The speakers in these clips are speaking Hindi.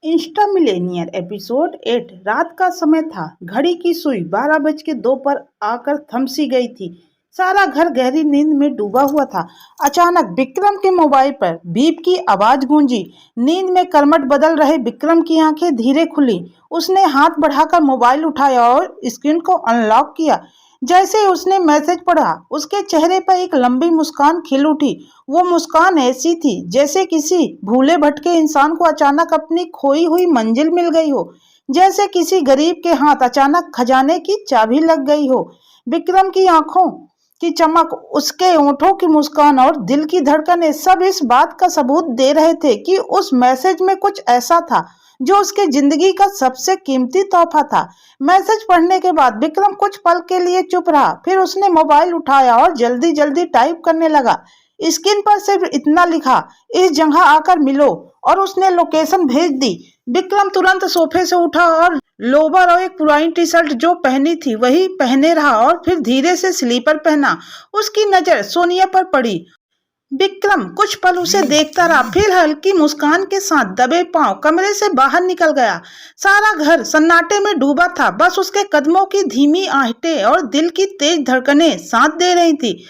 Insta Millionaire episode 8। रात का समय था। घड़ी की सुई 12:02 पर आकर थम सी गई थी। सारा घर गहरी नींद में डूबा हुआ था। अचानक विक्रम के मोबाइल पर बीप की आवाज गूंजी। नींद में करवट बदल रहे विक्रम की आंखें धीरे खुली। उसने हाथ बढ़ाकर मोबाइल उठाया और स्क्रीन को अनलॉक किया। जैसे ही उसने मैसेज पढ़ा, उसके चेहरे पर एक लंबी मुस्कान खिल उठी। वो मुस्कान ऐसी थी जैसे किसी भूले भटके इंसान को अचानक अपनी खोई हुई मंजिल मिल गई हो, जैसे किसी गरीब के हाथ अचानक खजाने की चाबी लग गई हो। विक्रम की आंखों की चमक, उसके होठों की मुस्कान और दिल की धड़कनें सब इस बात का सबूत दे रहे थे कि उस मैसेज में कुछ ऐसा था जो उसके जिंदगी का सबसे कीमती तोहफा था। मैसेज पढ़ने के बाद विक्रम कुछ पल के लिए चुप रहा। फिर उसने मोबाइल उठाया और जल्दी जल्दी टाइप करने लगा। स्क्रीन पर सिर्फ इतना लिखा, इस जगह आकर मिलो, और उसने लोकेशन भेज दी। विक्रम तुरंत सोफे से उठा और लोवर और एक पुरानी टी शर्ट जो पहनी थी वही पहने रहा और फिर धीरे से स्लीपर पहना। उसकी नजर सोनिया पर पड़ी। विक्रम कुछ पल उसे देखता रहा, फिर हल्की मुस्कान के साथ दबे पांव कमरे से बाहर निकल गया। सारा घर सन्नाटे में डूबा था। बस उसके कदमों की धीमी आहटें और दिल की तेज धड़कनें साथ दे रही थी।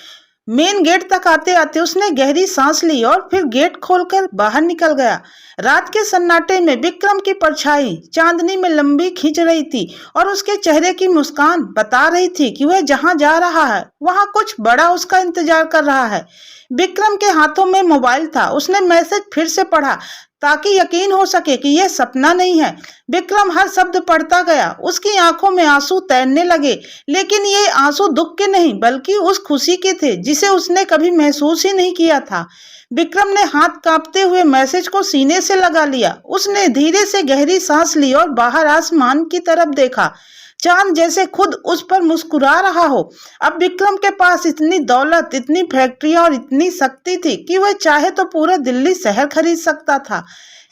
मेन गेट तक आते आते उसने गहरी सांस ली और फिर गेट खोलकर बाहर निकल गया। रात के सन्नाटे में विक्रम की परछाई चांदनी में लंबी खींच रही थी और उसके चेहरे की मुस्कान बता रही थी कि वह जहां जा रहा है वहां कुछ बड़ा उसका इंतजार कर रहा है। विक्रम के हाथों में मोबाइल था। उसने मैसेज फिर से पढ़ा ताकि यकीन हो सके कि यह सपना नहीं है। विक्रम हर शब्द पढ़ता गया। उसकी आंखों में आंसू तैरने लगे, लेकिन ये आंसू दुख के नहीं बल्कि उस खुशी के थे जिसे उसने कभी महसूस ही नहीं किया था। विक्रम ने हाथ कांपते हुए मैसेज को सीने से लगा लिया। उसने धीरे से गहरी सांस ली और बाहर आसमान की तरफ देखा। चांद जैसे खुद उस पर मुस्कुरा रहा हो। अब विक्रम के पास इतनी दौलत, इतनी फैक्ट्रियां और इतनी शक्ति थी कि वह चाहे तो पूरा दिल्ली शहर खरीद सकता था।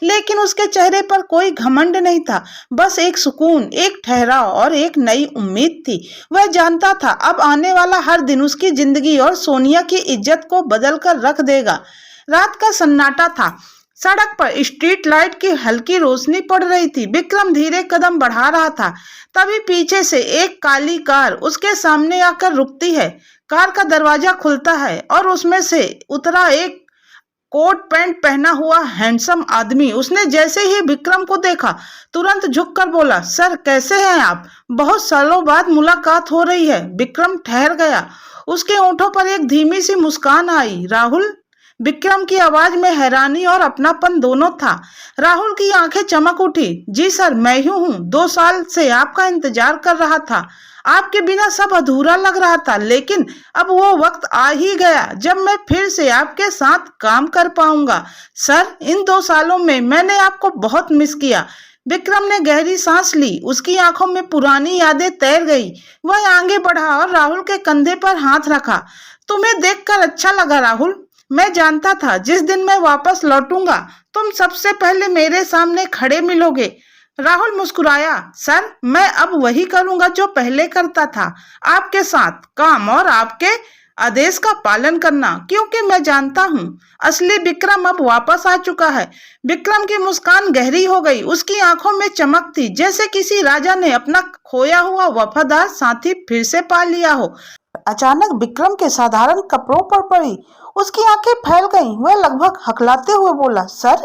लेकिन उसके चेहरे पर कोई घमंड नहीं था, बस एक सुकून, एक ठहराव और एक नई उम्मीद थी। वह जानता था अब आने वाला हर दिन उसकी जिंदगी और सोनिया की इज्जत को बदल कर रख देगा। रात का सन्नाटा था। सड़क पर स्ट्रीट लाइट की हल्की रोशनी पड़ रही थी। विक्रम धीरे कदम बढ़ा रहा था, तभी पीछे से एक काली कार उसके सामने आकर रुकती है। कार का दरवाजा खुलता है और उसमें से उतरा एक कोट पैंट पहना हुआ हैंडसम आदमी। उसने जैसे ही विक्रम को देखा तुरंत झुककर बोला, सर कैसे हैं आप? बहुत सालों बाद मुलाकात हो रही है। विक्रम ठहर गया। उसके होठों पर एक धीमी सी मुस्कान आई। राहुल? विक्रम की आवाज में हैरानी और अपनापन दोनों था। राहुल की आंखें चमक उठी। जी सर, मैं ही हूँ। 2 साल से आपका इंतजार कर रहा था। आपके बिना सब अधूरा लग रहा था, लेकिन अब वो वक्त आ ही गया जब मैं फिर से आपके साथ काम कर पाऊंगा। सर, इन 2 सालों में मैंने आपको बहुत मिस किया। विक्रम ने गहरी सांस ली। उसकी आंखों में पुरानी यादें तैर गई। वह आगे बढ़ा और राहुल के कंधे पर हाथ रखा। तुम्हें देखकर अच्छा लगा राहुल। मैं जानता था जिस दिन मैं वापस लौटूंगा तुम सबसे पहले मेरे सामने खड़े मिलोगे। राहुल मुस्कुराया। सर, मैं अब वही करूंगा जो पहले करता था, आपके साथ काम और आपके आदेश का पालन करना, क्योंकि मैं जानता हूँ असली विक्रम अब वापस आ चुका है। विक्रम की मुस्कान गहरी हो गई। उसकी आंखों में चमक थी जैसे किसी राजा ने अपना खोया हुआ वफादार साथी फिर से पा लिया हो। अचानक विक्रम के साधारण कपड़ों पर पड़ी। उसकी आंखें फैल गईं। वह लगभग हकलाते हुए बोला, सर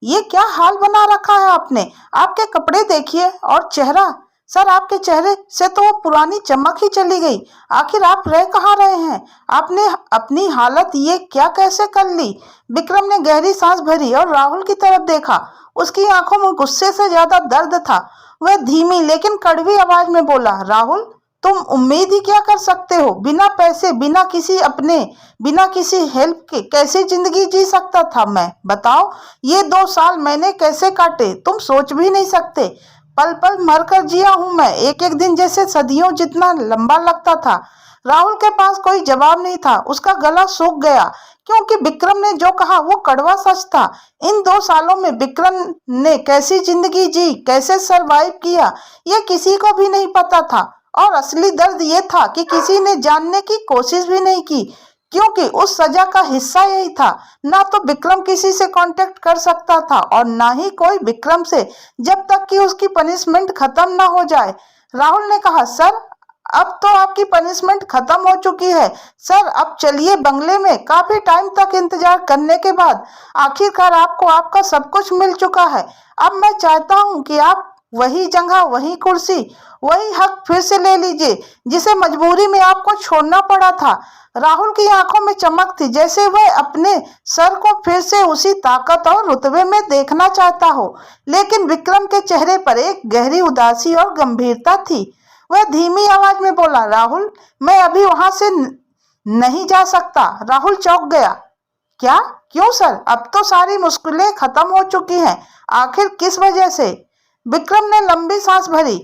ये क्या हाल बना रखा है आपने? आपके कपड़े देखिए और चेहरा। सर, आपके चेहरे से तो वो पुरानी चमक ही चली गई। आखिर आप रह कहाँ रहे हैं? आपने अपनी हालत ये क्या कैसे कर ली? विक्रम ने गहरी सांस भरी और राहुल की तरफ देखा। उसकी आंखों में गुस्से से ज्यादा दर्द था। वह धीमी लेकिन कड़वी आवाज में बोला, राहुल तुम उम्मीद ही क्या कर सकते हो? बिना पैसे, बिना किसी अपने, बिना किसी हेल्प के कैसे जिंदगी जी सकता था मैं? बताओ, ये 2 साल मैंने कैसे काटे तुम सोच भी नहीं सकते। पल पल मरकर जिया हूं मैं, एक एक दिन जैसे सदियों जितना लंबा लगता था। राहुल के पास कोई जवाब नहीं था। उसका गला सूख गया क्योंकि विक्रम ने जो कहा वो कड़वा सच था। इन 2 सालों में विक्रम ने कैसी जिंदगी जी, कैसे सरवाइव किया, ये किसी को भी नहीं पता था। और असली दर्द ये था कि किसी ने जानने की कोशिश भी नहीं की। क्योंकि उस सजा का हिस्सा यही था। ना तो विक्रम किसी से कांटेक्ट कर सकता था और ना ही कोई विक्रम से, जब तक कि उसकी पनिशमेंट खत्म ना हो जाए। राहुल ने कहा, सर अब तो आपकी पनिशमेंट खत्म हो चुकी है। सर अब चलिए बंगले में। काफी टाइम तक इंतजार करने के बाद आखिरकार आपको आपका सब कुछ मिल चुका है। अब मैं चाहता हूँ कि आप वही जगह, वही कुर्सी, वही हक फिर से ले लीजिए जिसे मजबूरी में आपको छोड़ना पड़ा था। राहुल की आंखों में चमक थी, जैसे वह अपने सर को फिर से उसी ताकत और रुतबे में देखना चाहता हो। लेकिन विक्रम के चेहरे पर एक गहरी उदासी और गंभीरता थी। वह धीमी आवाज में बोला, राहुल मैं अभी वहां से नहीं जा सकता। राहुल चौंक गया। क्या? क्यों सर? अब तो सारी मुश्किलें खत्म हो चुकी हैं। आखिर किस वजह से? विक्रम ने लंबी सांस भरी।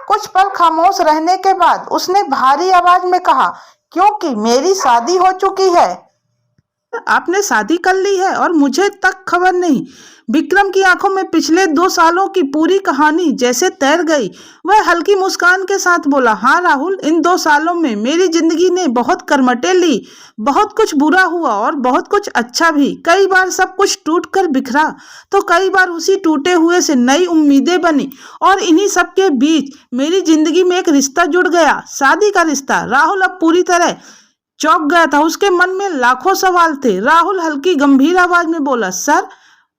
कुछ पल खामोश रहने के बाद उसने भारी आवाज में कहा, क्योंकि मेरी शादी हो चुकी है। आपने शादी कर ली है और मुझे तक खबर नहीं। विक्रम की आंखों में पिछले 2 सालों की पूरी कहानी जैसे तैर गई। वह हल्की मुस्कान के साथ बोला, हाँ राहुल, इन 2 सालों में मेरी जिंदगी ने बहुत करवटें ली। बहुत कुछ बुरा हुआ और बहुत कुछ अच्छा भी। कई बार सब कुछ टूट कर बिखरा तो कई बार उसी टूटे हुए से नई उम्मीदें बनी। और इन्हीं सब के बीच मेरी जिंदगी में एक रिश्ता जुड़ गया, शादी का रिश्ता। राहुल अब पूरी तरह चौंक गया था। उसके मन में लाखों सवाल थे। राहुल हल्की गंभीर आवाज में बोला, सर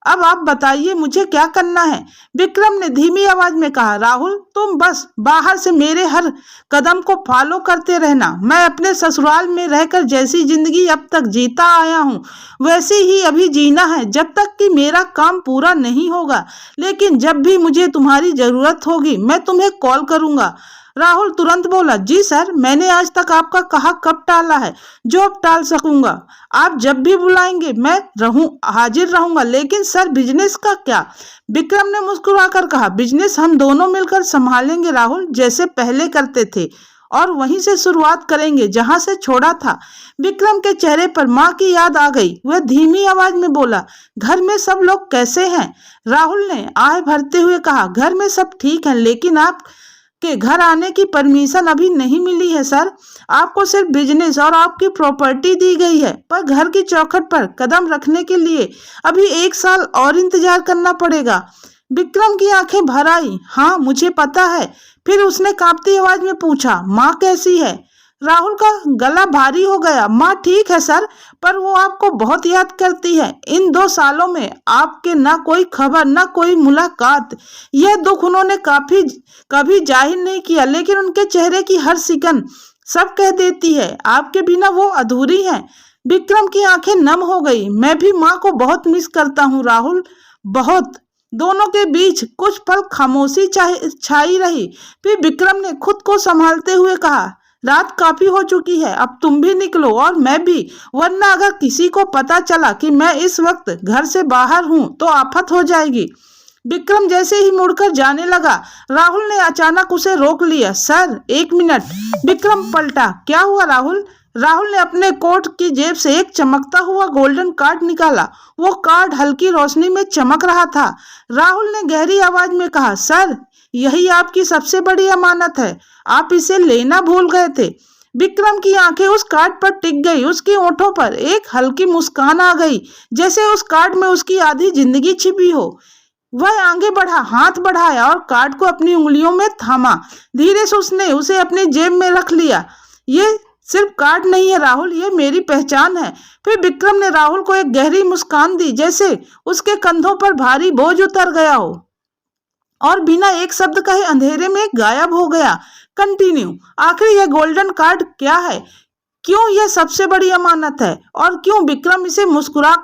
अब आप बताइए मुझे क्या करना है। विक्रम ने धीमी आवाज में कहा, राहुल तुम बस बाहर से मेरे हर कदम को फॉलो करते रहना। मैं अपने ससुराल में रहकर जैसी जिंदगी अब तक जीता आया हूँ वैसे ही अभी जीना है, जब तक कि मेरा काम पूरा नहीं होगा। लेकिन जब भी मुझे तुम्हारी जरूरत होगी मैं तुम्हें कॉल करूंगा। राहुल तुरंत बोला, जी सर, मैंने आज तक आपका कहा कब टाला है जो अब टाल सकूंगा। आप जब भी बुलाएंगे मैं हाजिर रहूंगा। लेकिन सर बिजनेस का क्या? विक्रम ने मुस्कुराकर कहा, बिजनेस हम दोनों मिलकर संभालेंगे राहुल, जैसे पहले करते थे, और वहीं से शुरुआत करेंगे जहां से छोड़ा था। विक्रम के चेहरे पर माँ की याद आ गई। वह धीमी आवाज में बोला, घर में सब लोग कैसे हैं? राहुल ने आह भरते हुए कहा, घर में सब ठीक है, लेकिन आप के घर आने की परमिशन अभी नहीं मिली है सर। आपको सिर्फ बिजनेस और आपकी प्रॉपर्टी दी गई है, पर घर की चौखट पर कदम रखने के लिए अभी 1 साल और इंतजार करना पड़ेगा। विक्रम की आंखें भर आई। हाँ मुझे पता है। फिर उसने कांपती आवाज में पूछा, माँ कैसी है? राहुल का गला भारी हो गया। माँ ठीक है सर, पर वो आपको बहुत याद करती है। इन 2 सालों में आपके ना कोई खबर ना कोई मुलाकात। यह दुख उन्होंने कभी जाहिर नहीं किया, लेकिन उनके चेहरे की हर सिकन सब कह देती है, आपके बिना वो अधूरी है। विक्रम की आंखें नम हो गई। मैं भी माँ को बहुत मिस करता हूँ राहुल, बहुत। दोनों के बीच कुछ पल खामोशी छाई रही। फिर विक्रम ने खुद को संभालते हुए कहा, रात काफी हो चुकी है, अब तुम भी निकलो और मैं भी, वरना अगर किसी को पता चला कि मैं इस वक्त घर से बाहर हूँ तो आफत हो जाएगी। विक्रम जैसे ही मुड़कर जाने लगा, राहुल ने अचानक उसे रोक लिया। Sir 1 minute. विक्रम पलटा। क्या हुआ राहुल? राहुल ने अपने कोट की जेब से एक चमकता हुआ गोल्डन कार्ड निकाला। वो कार्ड हल्की रोशनी में चमक रहा था। राहुल ने गहरी आवाज में कहा, सर यही आपकी सबसे बड़ी अमानत है, आप इसे लेना भूल गए थे। विक्रम की आंखें उस कार्ड पर टिक गई। उसके होठों पर एक हल्की मुस्कान आ गई, जैसे उस कार्ड में उसकी आधी जिंदगी छिपी हो। वह आगे बढ़ा, हाथ बढ़ाया और कार्ड को अपनी उंगलियों में थामा। धीरे से उसने उसे अपनी जेब में रख लिया। ये सिर्फ कार्ड नहीं है राहुल, ये मेरी पहचान है। फिर विक्रम ने राहुल को एक गहरी मुस्कान दी, जैसे उसके कंधों पर भारी बोझ उतर गया हो और बिना एक शब्द कहे अंधेरे में गायब हो गया। कंटिन्यू। आखिर यह गोल्डन कार्ड क्या है? क्यों यह सबसे बड़ी अमानत है? और क्यों विक्रम इसे मुस्कुरा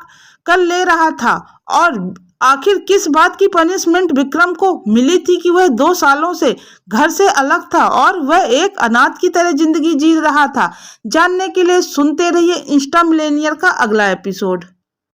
कर ले रहा था? और आखिर किस बात की पनिशमेंट विक्रम को मिली थी कि वह 2 सालों से घर से अलग था और वह एक अनाथ की तरह जिंदगी जी रहा था? जानने के लिए सुनते रहिए इंस्टा मिलेनियर का अगला एपिसोड।